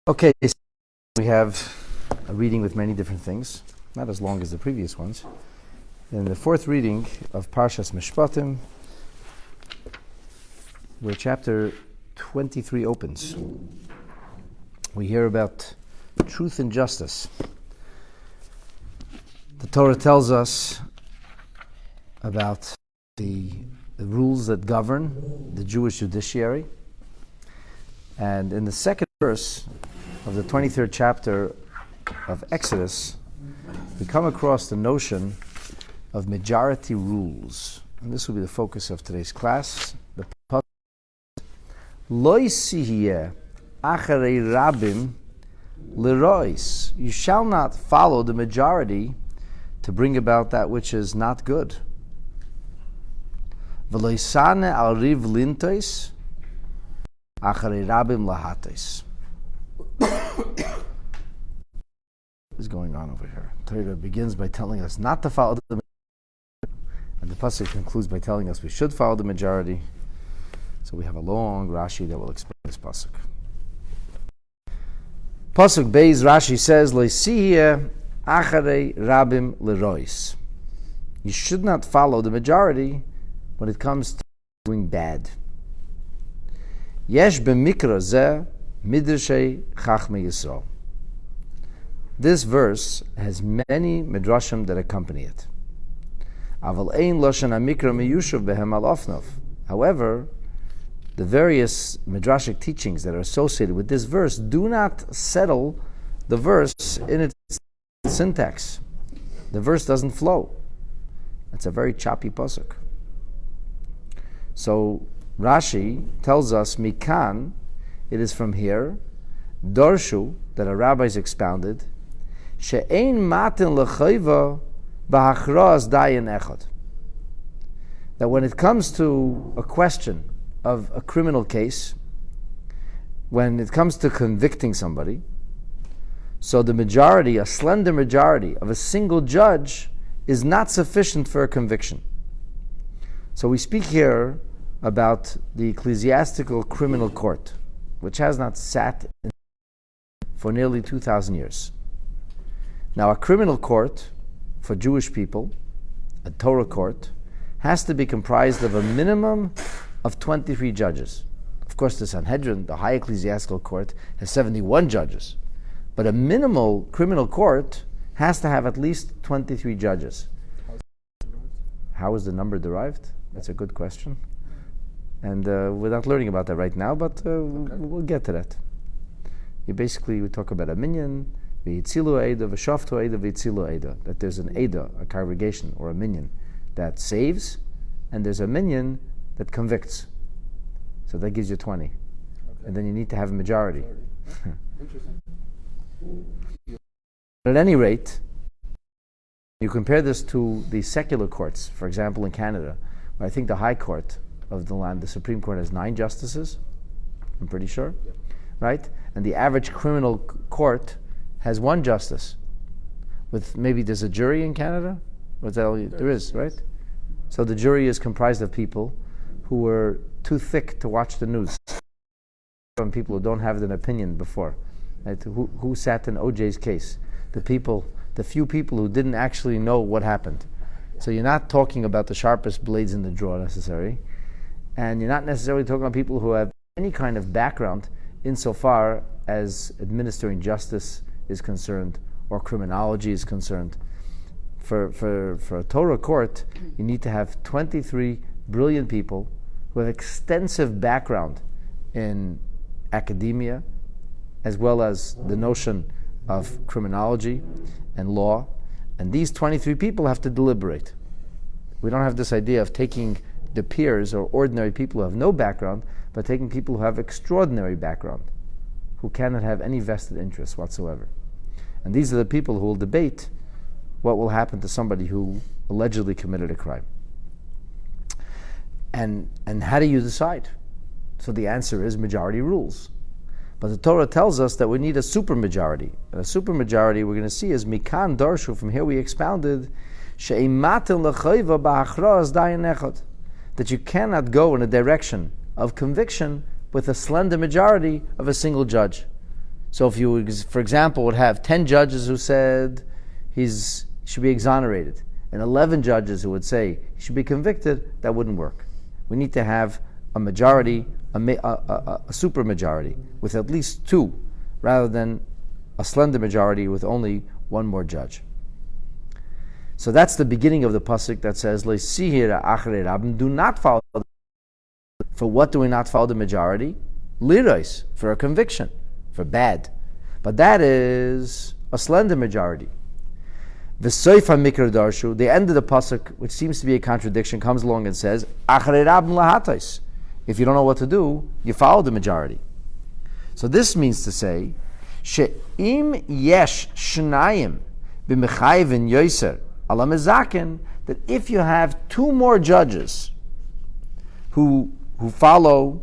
Okay, so we have a reading with many different things, not as long as the previous ones. In the fourth reading of Parshat Mishpatim, where chapter 23 opens, we hear about truth and justice. The Torah tells us about the rules that govern the Jewish judiciary. And in the second verse of the 23rd chapter of Exodus, we come across the notion of majority rules. And this will be the focus of today's class. The Lo yisihiyeh acharei rabim lerois. You shall not follow the majority to bring about that which is not good. V'lo yisane al riv lintois acharei rabim lahatos. What is going on over here? Torah begins by telling us not to follow the majority, and the pasuk concludes by telling us we should follow the majority. So we have a long Rashi that will explain this pasuk. Pasuk Beis, Rashi says, "Leisiyeh acharei rabim lerois." You should not follow the majority when it comes to doing bad. Yesh b'mikra zeh midrashei chachmei Yisrael. This verse has many midrashim that accompany it. Aval ein loshen hamikra miyushav behem al ofnov. However, the various midrashic teachings that are associated with this verse do not settle the verse in its syntax. The verse doesn't flow. It's a very choppy pasuk. So Rashi tells us, Mikan, it is from here, Darshu, that our rabbis expounded, She'ein matin l'chayva b'hachraz dayan echad. That when it comes to a question of a criminal case, when it comes to convicting somebody, so the majority, a slender majority of a single judge is not sufficient for a conviction. So we speak here about the ecclesiastical criminal court, which has not sat for nearly 2,000 years. Now, a criminal court for Jewish people, a Torah court, has to be comprised of a minimum of 23 judges. Of course, the Sanhedrin, the high ecclesiastical court, has 71 judges. But a minimal criminal court has to have at least 23 judges. How is the number derived? That's a good question. And we're not learning about that right now, but we'll get to that. We talk about a minyan, v'yitzilu eida, v'shaftu eida, v'yitzilu eida. That there's an eida, a congregation, or a minyan, that saves, and there's a minyan that convicts. So that gives you 20. Okay. And then you need to have a majority. Interesting. But at any rate, you compare this to the secular courts, for example, in Canada, where I think the High Court of the land, the Supreme Court, has 9 justices, I'm pretty sure, yep. Right? And the average criminal court has 1 justice. With maybe there's a jury in Canada? There is, right? So the jury is comprised of people who were too thick to watch the news. Some people who don't have an opinion before. Right? Who sat in OJ's case? The few people who didn't actually know what happened. So you're not talking about the sharpest blades in the drawer necessarily. And you're not necessarily talking about people who have any kind of background insofar as administering justice is concerned or criminology is concerned. For a Torah court, you need to have 23 brilliant people who have extensive background in academia, as well as the notion of criminology and law. And these 23 people have to deliberate. We don't have this idea of taking the peers or ordinary people who have no background, but taking people who have extraordinary background, who cannot have any vested interest whatsoever. And these are the people who will debate what will happen to somebody who allegedly committed a crime. And how do you decide? So the answer is majority rules. But the Torah tells us that we need a supermajority. And a supermajority we're going to see is Mikan Darshu. From here we expounded that you cannot go in a direction of conviction with a slender majority of a single judge. So if you, for example, would have 10 judges who said he should be exonerated, and 11 judges who would say he should be convicted, that wouldn't work. We need to have a majority, a super majority, with at least 2, rather than a slender majority with only 1 more judge. So that's the beginning of the pasuk that says, "Le'sihir achrei rabim." Do not follow. For what do we not follow the majority? Lirois, for a conviction, for bad. But that is a slender majority. V'soif hamikra darshu. The end of the pasuk, which seems to be a contradiction, comes along and says, "Achrei rabim lahatais." If you don't know what to do, you follow the majority. So this means to say, she'im yesh shnayim b'mechayvin yoser ala mezaken, that if you have 2 more judges who follow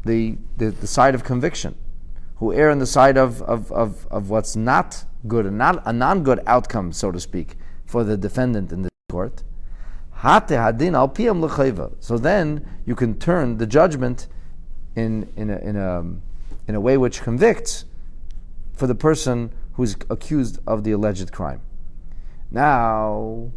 the side of conviction, who err on the side of what's not good, and not a non-good outcome, so to speak, for the defendant in the court, so then you can turn the judgment in a way which convicts for the person who's accused of the alleged crime. Now,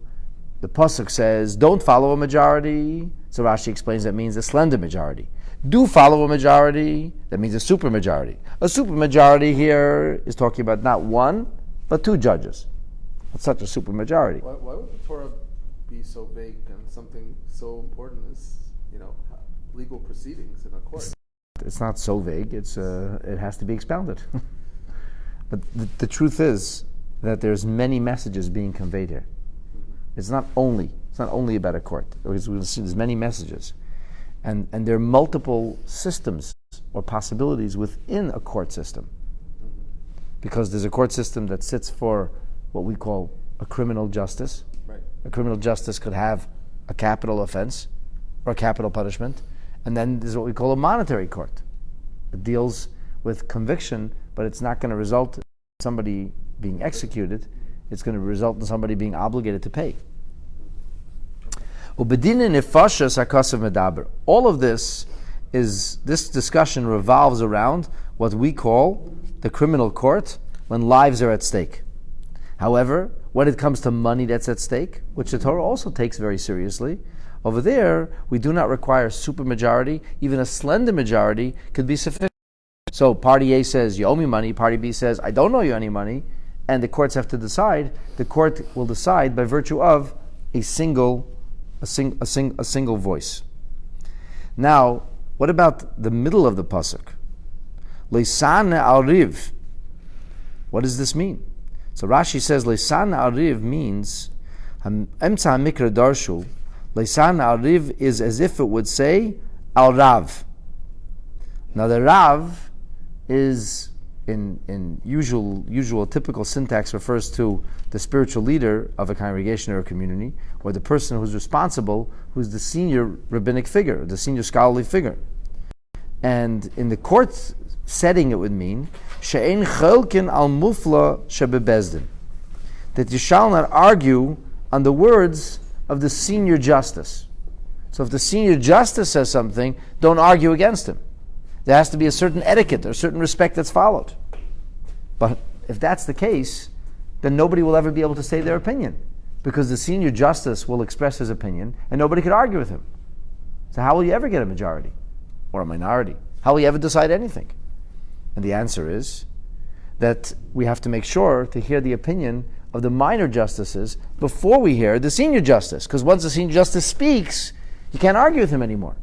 the pasuk says, don't follow a majority. So Rashi explains that means a slender majority. Do follow a majority. That means a super majority. A super majority here is talking about not 1, but 2 judges. That's such a super majority. Why would the Torah be so vague on something so important as, legal proceedings in a court? It's not so vague. It has to be expounded. But the truth is that there's many messages being conveyed here. It's not only about a court. There's many messages. And there are multiple systems or possibilities within a court system. Because there's a court system that sits for what we call a criminal justice. Right. A criminal justice could have a capital offense or a capital punishment. And then there's what we call a monetary court. It deals with conviction, but it's not going to result in somebody being executed. It's going to result in somebody being obligated to pay. All of this discussion revolves around what we call the criminal court when lives are at stake. However, when it comes to money that's at stake, which the Torah also takes very seriously, over there we do not require a supermajority. Even a slender majority could be sufficient. So party A says, you owe me money. Party B says, I don't owe you any money. And the courts have to decide. The court will decide by virtue of a single voice. Now, what about the middle of the pasuk? Leisan al-riv. What does this mean? So Rashi says Leisan al-riv means Emtza mikra darshu. Leisan al-riv is as if it would say al-rav. Now the rav is in usual typical syntax refers to the spiritual leader of a congregation or a community, or the person who's responsible, who's the senior rabbinic figure, the senior scholarly figure. And in the court setting, it would mean she'ein chelkin al mufla shebebezdin, that you shall not argue on the words of the senior justice. So if the senior justice says something, don't argue against him. There has to be a certain etiquette or a certain respect that's followed. But if that's the case, then nobody will ever be able to say their opinion, because the senior justice will express his opinion and nobody could argue with him. So how will you ever get a majority or a minority? How will you ever decide anything? And the answer is that we have to make sure to hear the opinion of the minor justices before we hear the senior justice, because once the senior justice speaks, you can't argue with him anymore.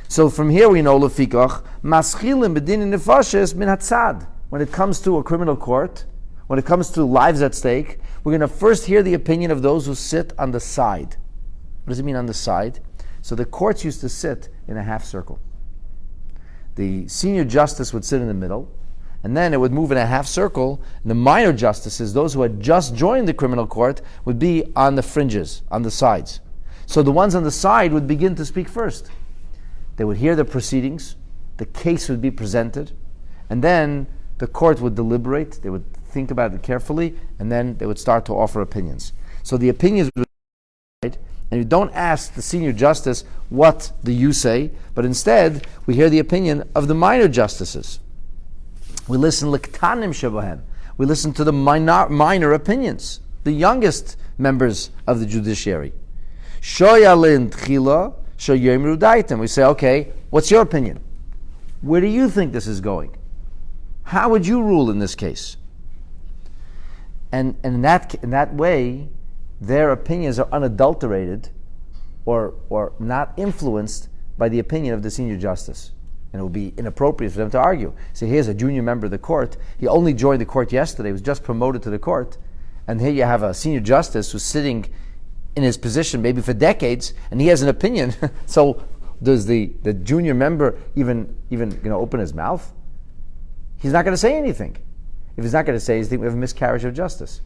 So from here we know lefikach maschilim b'dinin nefashes min hatzad. When it comes to a criminal court, when it comes to lives at stake, we're going to first hear the opinion of those who sit on the side. What does it mean on the side? So the courts used to sit in a half circle. The senior justice would sit in the middle, and then it would move in a half circle, and the minor justices, those who had just joined the criminal court, would be on the fringes, on the sides. So the ones on the side would begin to speak first. They would hear the proceedings, the case would be presented, and then the court would deliberate, they would think about it carefully, and then they would start to offer opinions. So the opinions would be right, and you don't ask the senior justice, what do you say? But instead, we hear the opinion of the minor justices. We listen l'ktanim shebahem. We listen to the minor opinions, the youngest members of the judiciary. Shoyalin tchila shoyemru daitem. We say, okay, what's your opinion? Where do you think this is going? How would you rule in this case? And in that way, their opinions are unadulterated or not influenced by the opinion of the senior justice. And it would be inappropriate for them to argue. So here's a junior member of the court. He only joined the court yesterday, was just promoted to the court. And here you have a senior justice who's sitting in his position maybe for decades, and he has an opinion. So does the junior member even open his mouth? He's not going to say anything. If he's not going to say anything, we have a miscarriage of justice.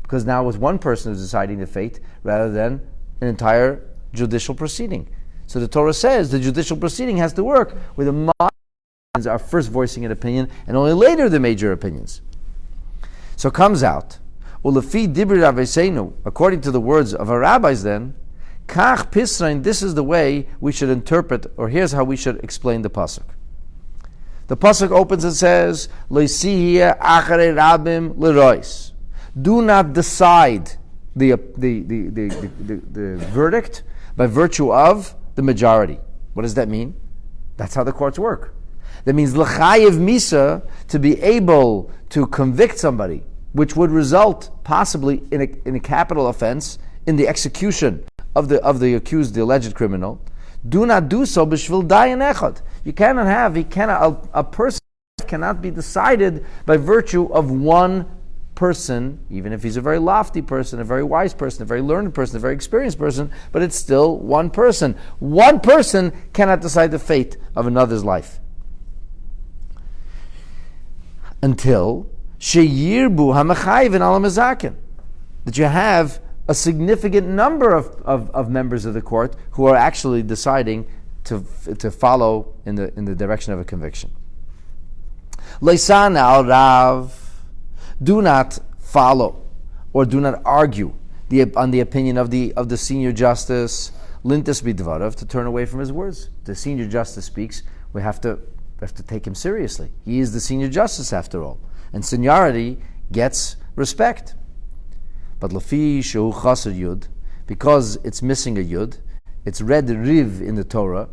Because now it's one person who's deciding the fate rather than an entire judicial proceeding. So the Torah says the judicial proceeding has to work where the minds are first voicing an opinion and only later the major opinions. So it comes out, according to the words of our rabbis then, Kach Pisrain, this is the way we should interpret, or here's how we should explain the pasuk. The pasuk opens and says, "Loisihia acharei rabim lerois." Do not decide the verdict by virtue of the majority. What does that mean? That's how the courts work. That means l'chayev misa, to be able to convict somebody, which would result possibly in a capital offense, in the execution of the accused, the alleged criminal. Do not do so b'shvil dayan echad. A person cannot be decided by virtue of one person, even if he's a very lofty person, a very wise person, a very learned person, a very experienced person, but it's still one person. One person cannot decide the fate of another's life. Until sheyirbu hamachayvin ala mazakin, that you have a significant number of members of the court who are actually deciding to follow in the direction of a conviction. Leisan al rav, do not follow or do not argue on the opinion of the senior justice. Lintas bidvarav, to turn away from his words. The senior justice speaks. We have to take him seriously. He is the senior justice after all, and seniority gets respect. But lafi shehu chaser yud, because it's missing a yud, it's read riv in the Torah.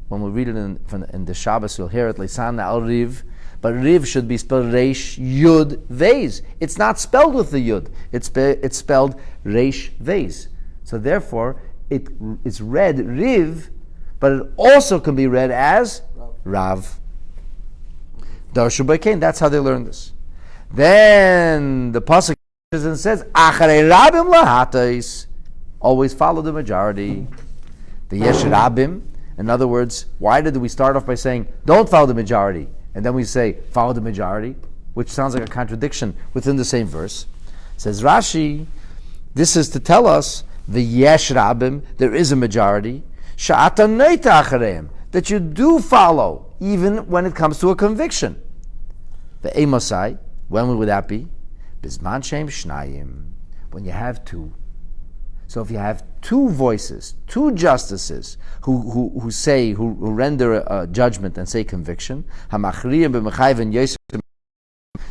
When we read it in the Shabbos, you'll hear it leisan al riv. But riv should be spelled reish yud vez. It's not spelled with the yud. It's spelled reish vez. So therefore, it's read riv, but it also can be read as rav. Darshu b'kein. That's how they learn this. Then the pasuk says, "Acharei rabim lahatais." Always follow the majority. The yesh rabim. In other words, why did we start off by saying, "Don't follow the majority"? And then we say, follow the majority, which sounds like a contradiction within the same verse. Says Rashi, this is to tell us, the yesh rabim, there is a majority, sha'ata neita achareim, that you do follow, even when it comes to a conviction. The emosai, when would that be? Bizman shem shnayim, when you have two. So if you have two voices, two justices who render a judgment and say conviction,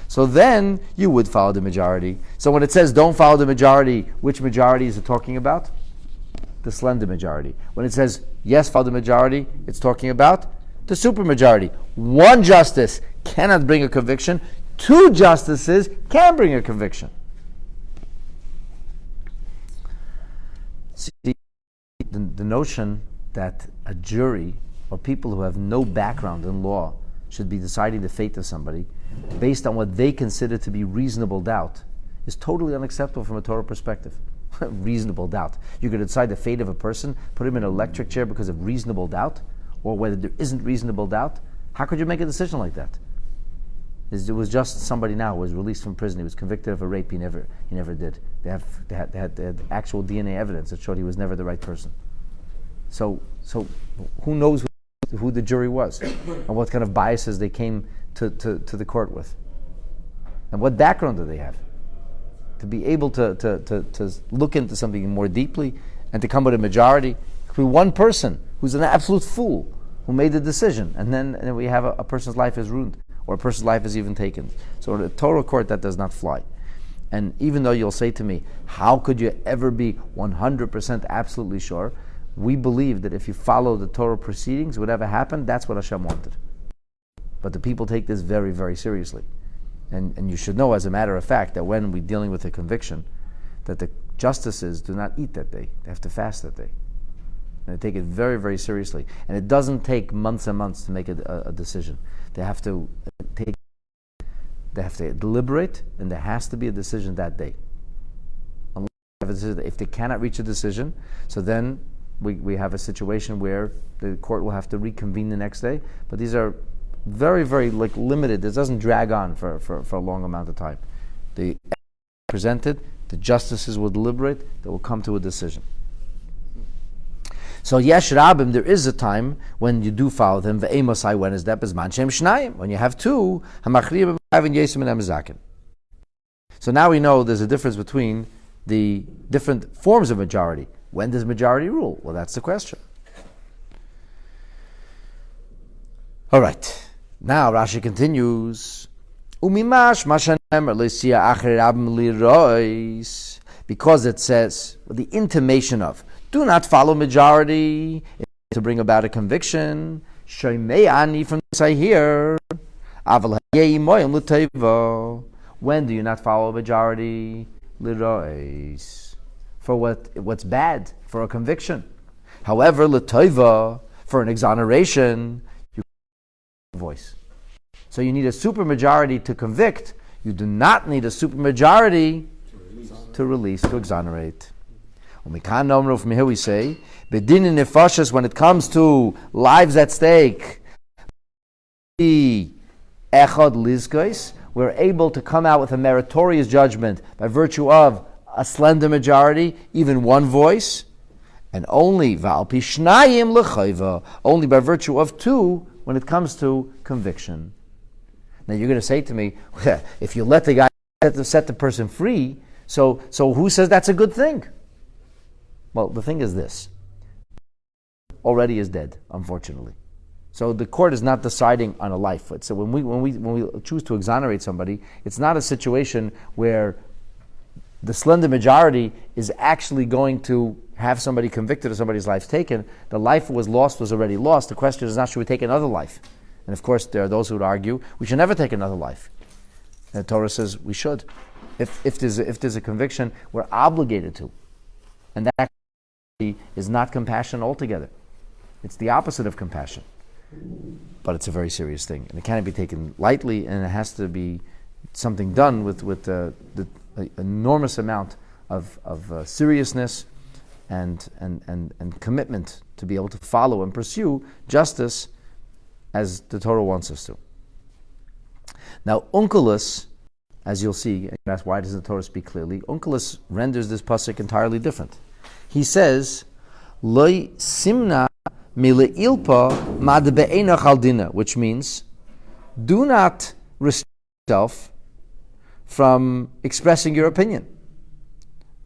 so then you would follow the majority. So when it says don't follow the majority, which majority is it talking about? The slender majority. When it says yes, follow the majority, it's talking about the supermajority. One justice cannot bring a conviction. Two justices can bring a conviction. See, the notion that a jury or people who have no background in law should be deciding the fate of somebody based on what they consider to be reasonable doubt is totally unacceptable from a Torah perspective. Reasonable doubt. You could decide the fate of a person, put him in an electric chair because of reasonable doubt, or whether there isn't reasonable doubt. How could you make a decision like that? It was just somebody now who was released from prison. He was convicted of a rape. He never did. They had actual DNA evidence that showed he was never the right person. So who knows who the jury was and what kind of biases they came to the court with, and what background do they have to be able to look into something more deeply and to come with a majority. It could be one person who's an absolute fool who made the decision, and then we have a person's life is ruined. or a person's life is even taken. So in a Torah court, that does not fly. And even though you'll say to me, how could you ever be 100% absolutely sure? We believe that if you follow the Torah proceedings, whatever happened, that's what Hashem wanted. But the people take this very, very seriously. And you should know, as a matter of fact, that when we're dealing with a conviction, that the justices do not eat that day. They have to fast that day. And they take it very, very seriously. And it doesn't take months and months to make a decision. They have to deliberate, and there has to be a decision that day. If they cannot reach a decision, so then we have a situation where the court will have to reconvene the next day. But these are very, very limited. This doesn't drag on for a long amount of time. They presented, the justices will deliberate, they will come to a decision. So yesh rabim, there is a time when you do follow them. Ve'emosai, when is that? Bezman shem shnayim, when you have two. Hamachriyah b'ma'avin yesim and amazakin. So now we know there's a difference between the different forms of majority. When does majority rule? Well, that's the question. All right. Now Rashi continues. Umimash mashanemer le'siya acher rabim lirois, because it says the intimation of do not follow majority to bring about a conviction. Shoymei ani, from this I hear. Aval hayei moyim l'teiva. When do you not follow a majority? Lirois, for what's bad, for a conviction. However, l'teiva, for an exoneration, you have a voice. So you need a supermajority to convict. You do not need a supermajority to release, to exonerate. From here we say, bedin in nefashos, when it comes to lives at stake, echad lizkos, we're able to come out with a meritorious judgment by virtue of a slender majority, even one voice, and only va'al pi shnayim l'chayva, only by virtue of two when it comes to conviction. Now you're going to say to me, if you let the guy set the person free, so who says that's a good thing? Well, the thing is this. Already is dead, unfortunately. So the court is not deciding on a life. So when we choose to exonerate somebody, it's not a situation where the slender majority is actually going to have somebody convicted or somebody's life taken. The life was already lost. The question is not, should we take another life? And of course, there are those who would argue we should never take another life. And the Torah says we should. If there's a conviction, we're obligated to. And that is not compassion altogether. It's the opposite of compassion. But it's a very serious thing. And it cannot be taken lightly, and it has to be something done with the enormous amount of seriousness and commitment to be able to follow and pursue justice as the Torah wants us to. Now, Onkelos, as you'll see, you ask why doesn't the Torah speak clearly? Onkelos renders this pasuk entirely different. He says, "Loi simna mileilpa mad be'ena chaldina," which means, do not restrain yourself from expressing your opinion.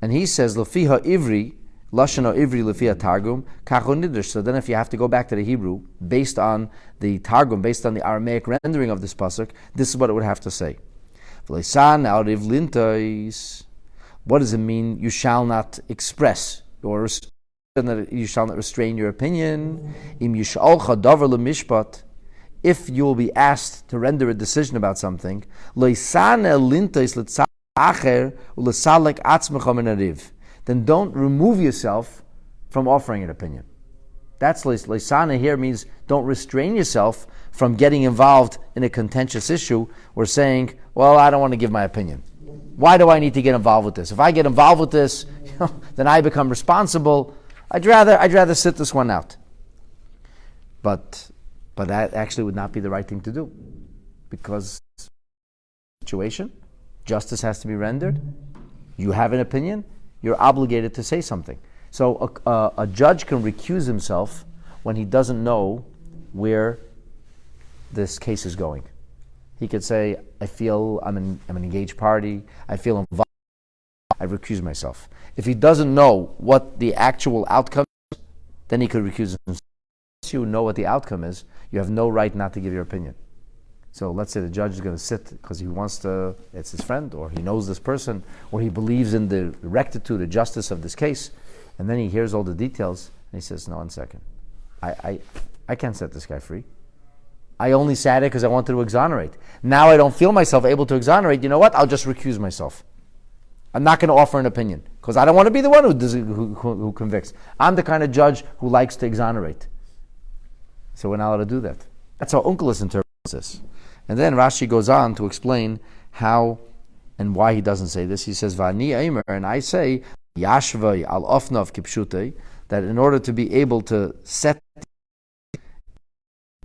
And he says, "Lefiha ivri lashon ivri lefiha targum kachon nidr." So then, if you have to go back to the Hebrew, based on the targum, based on the Aramaic rendering of this pasuk, this is what it would have to say. V'leisan ariv lintais. What does it mean? You shall not express, or you shall not restrain your opinion. Im yishalcha davar lemishpat. If you will be asked to render a decision about something, then don't remove yourself from offering an opinion. That's leisana here means don't restrain yourself from getting involved in a contentious issue or saying, well, I don't want to give my opinion. Why do I need to get involved with this? If I get involved with this, then I become responsible. I'd rather sit this one out. But that actually would not be the right thing to do, because situation, justice has to be rendered. You have an opinion, you're obligated to say something. So a judge can recuse himself when he doesn't know where this case is going. He could say, I feel I'm an engaged party, I feel involved, I recuse myself. If he doesn't know what the actual outcome is, then he could recuse himself. Once you know what the outcome is, you have no right not to give your opinion. So let's say the judge is going to sit because he wants to, it's his friend, or he knows this person, or he believes in the rectitude, the justice of this case, and then he hears all the details, and he says, no, 1 second. I can't set this guy free. I only sat it because I wanted to exonerate. Now I don't feel myself able to exonerate. You know what? I'll just recuse myself. I'm not going to offer an opinion because I don't want to be the one who convicts. I'm the kind of judge who likes to exonerate. So we're not allowed to do that. That's how Onkelos interprets this. And then Rashi goes on to explain how and why he doesn't say this. He says, Vani Eimer, and I say, Yashvai al ofnav kipshutei, that in order to be able to set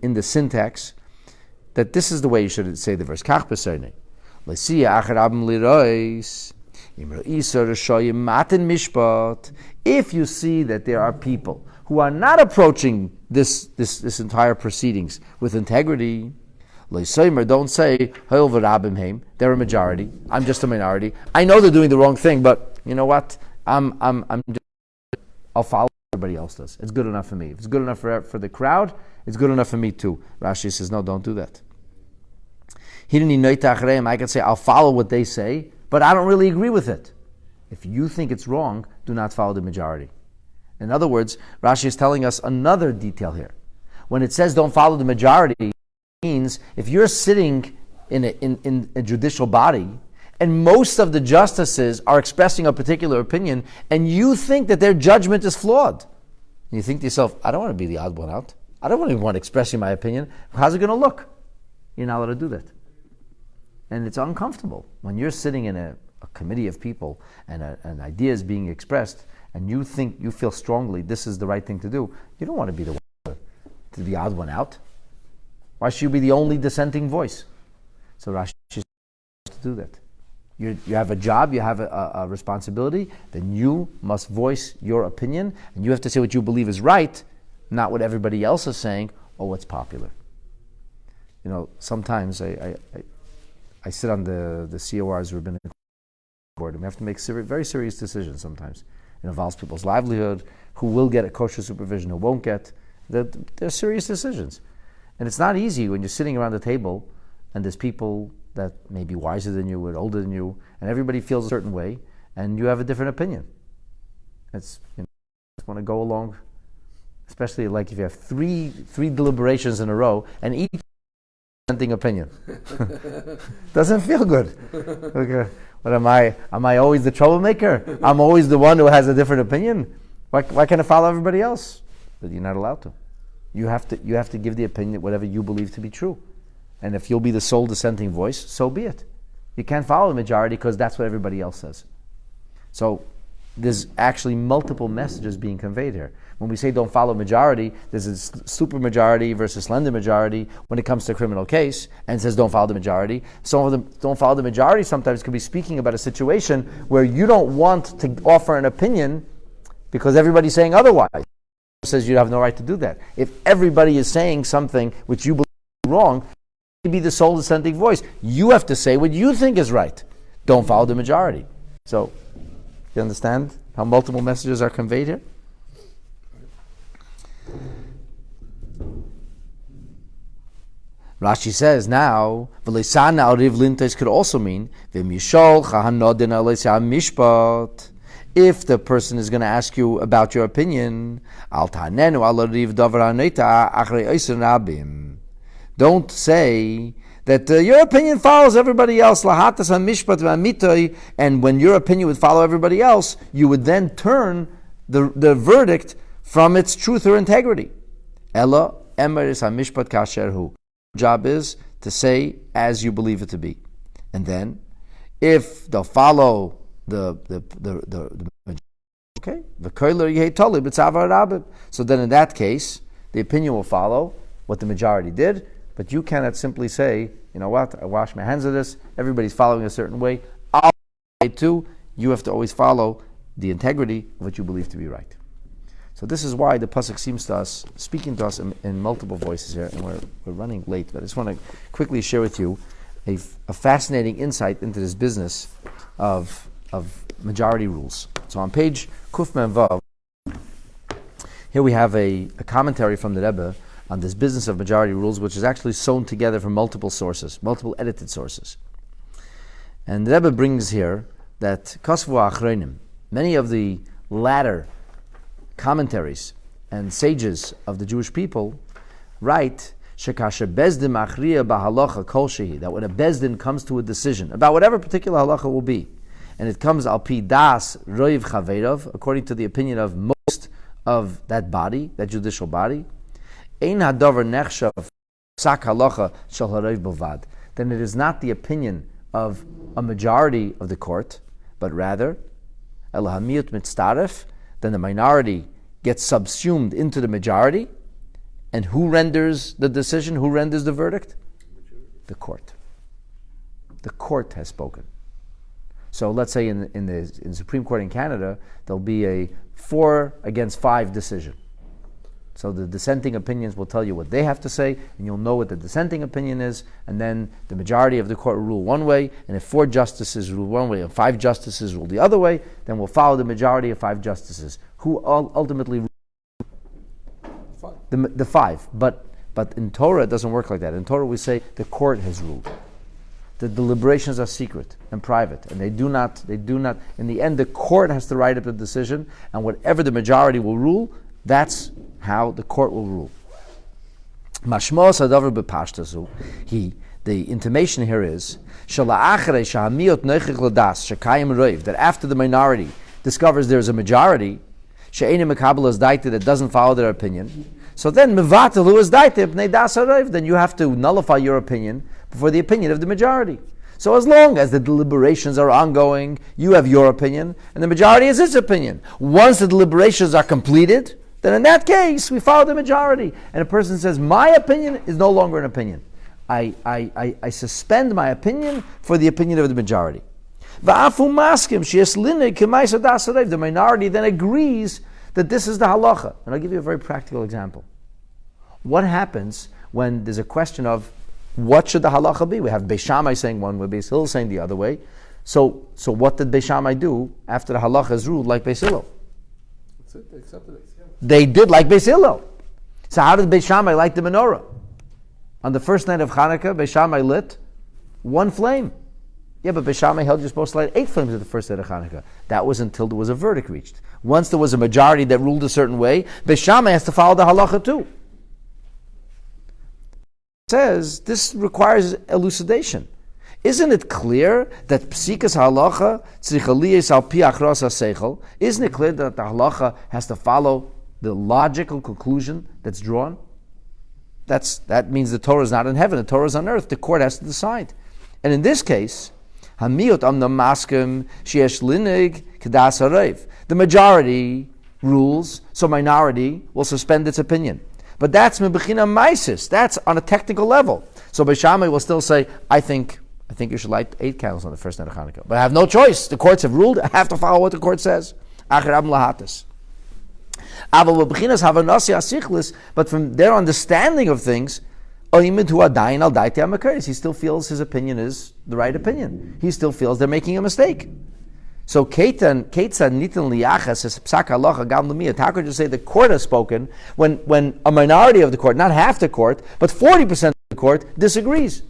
in the syntax, that this is the way you should say the verse. Kach b'serne. L'siya acher abim lirois, imro isar shoyim matin mishpat. If you see that there are people who are not approaching this entire proceedings with integrity, don't say, they're a majority, I'm just a minority. I know they're doing the wrong thing, but you know what? I'll follow what everybody else does. It's good enough for me. If it's good enough for the crowd, it's good enough for me too. Rashi says, no, don't do that. I can say, I'll follow what they say, but I don't really agree with it. If you think it's wrong, do not follow the majority. In other words, Rashi is telling us another detail here. When it says don't follow the majority, means if you're sitting in a judicial body and most of the justices are expressing a particular opinion and you think that their judgment is flawed, and you think to yourself, I don't want to be the odd one out. I don't even want to express my opinion. How's it going to look? You're not allowed to do that. And it's uncomfortable when you're sitting in a committee of people and an idea is being expressed and you feel strongly this is the right thing to do. You don't want to be the one to be the odd one out. Why should you be the only dissenting voice? So Rashi says to do that. You have a job, you have a responsibility, then you must voice your opinion, and you have to say what you believe is right, not what everybody else is saying or what's popular. You know, sometimes I sit on the COR's rabbinic board, and we have to make very serious decisions sometimes. It involves people's livelihood, who will get a kosher supervision, who won't get. They're serious decisions. And it's not easy when you're sitting around the table and there's people that may be wiser than you or older than you, and everybody feels a certain way, and you have a different opinion. It's, you want to go along, especially like if you have three deliberations in a row, and each dissenting opinion. Doesn't feel good. Okay. What am I? Am I always the troublemaker? I'm always the one who has a different opinion? Why can't I follow everybody else? But you're not allowed to. You have to give the opinion whatever you believe to be true. And if you'll be the sole dissenting voice, so be it. You can't follow the majority because that's what everybody else says. So there's actually multiple messages being conveyed here. When we say don't follow majority, there's a super majority versus slender majority when it comes to a criminal case, and it says don't follow the majority. Some of them don't follow the majority sometimes could be speaking about a situation where you don't want to offer an opinion because everybody's saying otherwise. It says you have no right to do that. If everybody is saying something which you believe is wrong, you be the sole dissenting voice. You have to say what you think is right. Don't follow the majority. So, you understand how multiple messages are conveyed here? Rashi says now, "V'leisana ariv lintais" could also mean v'mishol chahanodin aleisah mishpat. If the person is going to ask you about your opinion, al tanenu al ariv davar haneta achrei oisen rabim. Don't say that your opinion follows everybody else. Lahatas hamishpat v'amitoi, and when your opinion would follow everybody else, you would then turn the verdict from its truth or integrity. Ella emeris hamishpat kasher hu. Job is to say as you believe it to be, and then if they'll follow the okay, the koiler yehei toli b'tzavar rabib. So then in that case, the opinion will follow what the majority did, but you cannot simply say, you know what, I wash my hands of this. Everybody's following a certain way. I'll too. You have to always follow the integrity of what you believe to be right. So this is why the pasuk seems to us, speaking to us in multiple voices here, and we're running late, but I just want to quickly share with you a fascinating insight into this business of majority rules. So on page Kuf Mem Vav, here we have a commentary from the Rebbe on this business of majority rules, which is actually sewn together from multiple sources, multiple edited sources. And the Rebbe brings here that Kosvu Achronim, many of the latter commentaries and sages of the Jewish people write Shekasher Bezdin Machriya Bahalacha Kol Shehi, that when a Bezdin comes to a decision about whatever particular halacha will be, and it comes al pi das roiv chaverov, according to the opinion of most of that body, that judicial body, ein hadavar nechshav psak halacha shel haroiv bovad, then it is not the opinion of a majority of the court, but rather el hamiyut mitztaref, then the minority gets subsumed into the majority, and who renders the decision, who renders the verdict? The court. The court has spoken. So let's say in the Supreme Court in Canada, there'll be a 4-5 decision. So the dissenting opinions will tell you what they have to say, and you'll know what the dissenting opinion is, and then the majority of the court will rule one way, and if 4 justices rule one way and 5 justices rule the other way, then we'll follow the majority of 5 justices, who ultimately rule the 5. But in Torah, it doesn't work like that. In Torah, we say the court has ruled. The deliberations are secret and private, and they do not, in the end, the court has to write up the decision, and whatever the majority will rule, that's how the court will rule. Mashmos hadavar b'pashtasu, the intimation here is, that after the minority discovers there's a majority, that doesn't follow their opinion, so then then you have to nullify your opinion before the opinion of the majority. So as long as the deliberations are ongoing, you have your opinion, and the majority has its opinion. Once the deliberations are completed, then in that case, we follow the majority. And a person says, my opinion is no longer an opinion. I suspend my opinion for the opinion of the majority. The minority then agrees that this is the halacha. And I'll give you a very practical example. What happens when there's a question of what should the halacha be? We have Beis Shammai saying one way, Beis Hillel saying the other way. So what did Beis Shammai do after the halacha is ruled like Beis Hillel? That's it, they accepted it. They did like Beis Hillel. So how did Beis Shammai light the menorah? On the first night of Hanukkah, Beis Shammai lit 1 flame. Yeah, but Beis Shammai held you're supposed to light 8 flames at the first night of Hanukkah. That was until there was a verdict reached. Once there was a majority that ruled a certain way, Beis Shammai has to follow the halacha too. It says this requires elucidation. Isn't it clear that psikas halacha tzrichaliyes al pi achros haseichel? Isn't it clear that the halacha has to follow the logical conclusion that's drawn? That means the Torah is not in heaven, the Torah is on earth. The court has to decide. And in this case, hamiyot amna maskim sheyesh linig kedas harev. The majority rules, so minority will suspend its opinion. But that's mebechina maisis. That's on a technical level. So Beis Shammai will still say, I think you should light 8 candles on the first night of Hanukkah. But I have no choice. The courts have ruled. I have to follow what the court says. Acherab lahatis. But from their understanding of things, he still feels his opinion is the right opinion. He still feels they're making a mistake. So how could you say the court has spoken when a minority of the court, not half the court, but 40% of the court disagrees?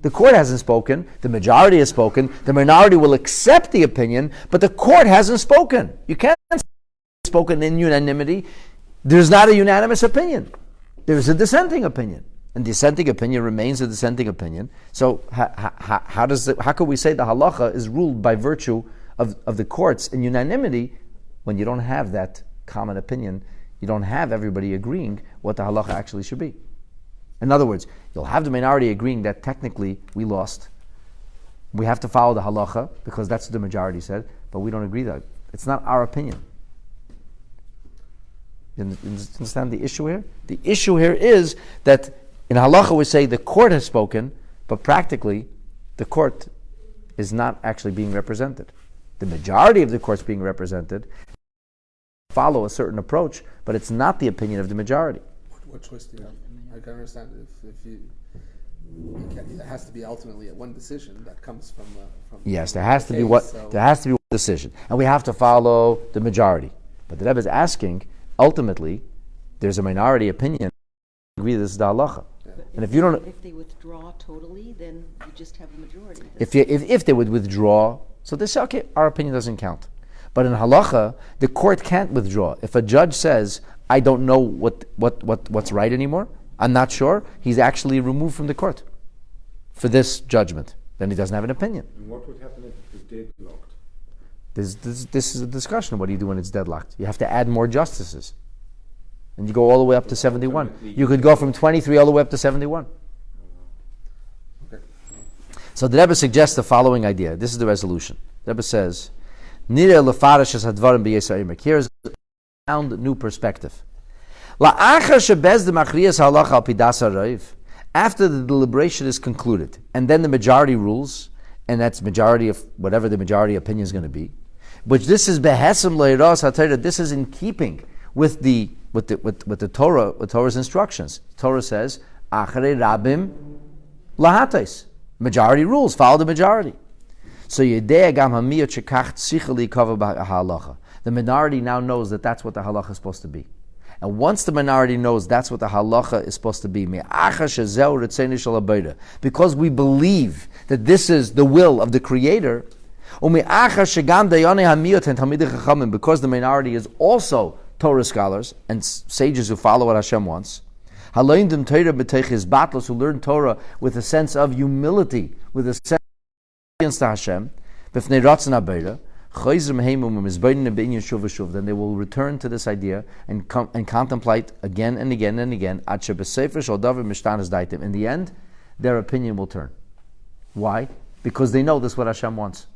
The court hasn't spoken, the majority has spoken, the minority will accept the opinion, but the court hasn't spoken. You can't say spoken in unanimity. There's not a unanimous opinion. There's a dissenting opinion. And dissenting opinion remains a dissenting opinion. So how could we say the halacha is ruled by virtue of the courts in unanimity when you don't have that common opinion? You don't have everybody agreeing what the halacha actually should be. In other words, you'll have the minority agreeing that technically we lost. We have to follow the halacha because that's what the majority said, but we don't agree that. It's not our opinion. You understand the issue here? The issue here is that in halacha we say the court has spoken, but practically the court is not actually being represented. The majority of the court's being represented follow a certain approach, but it's not the opinion of the majority. What choice do you have? I can understand it has to be ultimately one decision that comes from yes, there has to be one decision, and we have to follow the majority. But the Rebbe is asking, ultimately, there's a minority opinion agree this is the halacha. And if you don't, if they withdraw totally, then you just have a majority. if they would withdraw, so they say, okay, our opinion doesn't count. But in halacha, the court can't withdraw. If a judge says, I don't know what's right anymore, I'm not sure, he's actually removed from the court for this judgment. Then he doesn't have an opinion. And what would happen if it's deadlocked? This is a discussion. What do you do when it's deadlocked? You have to add more justices. And you go all the way up to 71. You could go from 23 all the way up to 71. Okay. So the Rebbe suggests the following idea. This is the resolution. The Rebbe says, Here's a sound new perspective. After the deliberation is concluded, and then the majority rules, and that's majority of whatever the majority opinion is going to be, which this is behesem leiros haTorah. This is in keeping with the Torah, with Torah's instructions. Torah says, "Acharei rabim lahatais." Majority rules. Follow the majority. So yedei gam hamiyot shekach tzichali kava b'halacha. The minority now knows that that's what the halacha is supposed to be. And once the minority knows that's what the halacha is supposed to be, because we believe that this is the will of the Creator, because the minority is also Torah scholars and sages who follow what Hashem wants, who learn Torah with a sense of humility, with a sense of obedience to Hashem, then they will return to this idea and contemplate again and again and again. In the end, their opinion will turn. Why? Because they know that's what Hashem wants.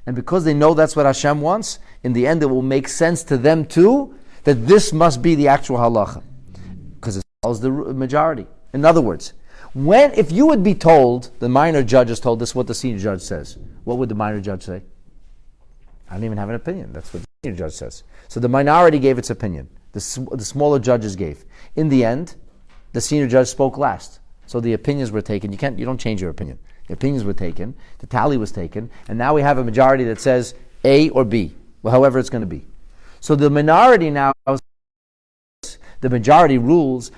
And because they know that's what Hashem wants, in the end it will make sense to them too that this must be the actual halacha. Because it follows the majority. In other words, if you would be told, the minor judge is told this is what the senior judge says, what would the minor judge say? I don't even have an opinion. That's what the senior judge says. So the minority gave its opinion. The smaller judges gave. In the end, the senior judge spoke last. So the opinions were taken. You don't change your opinion. The opinions were taken. The tally was taken. And now we have a majority that says A or B. Well, however it's going to be. So the minority now, the majority rules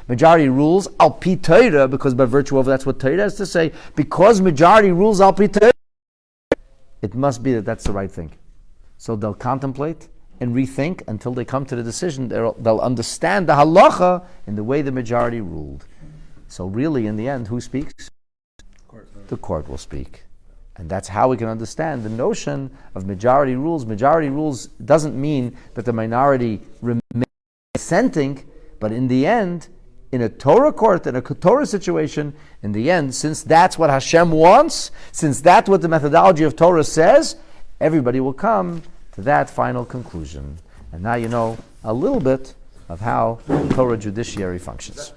al pi Torah, because by virtue of that's what Torah has to say. Because majority rules al pi Torah, it must be that that's the right thing. So they'll contemplate and rethink until they come to the decision. They'll understand the halacha in the way the majority ruled. So really, in the end, who speaks? The court will speak. And that's how we can understand the notion of majority rules. Majority rules doesn't mean that the minority remains dissenting, but in the end, in a Torah court, in a Torah situation, in the end, since that's what Hashem wants, since that's what the methodology of Torah says, everybody will come to that final conclusion. And now you know a little bit of how Torah judiciary functions.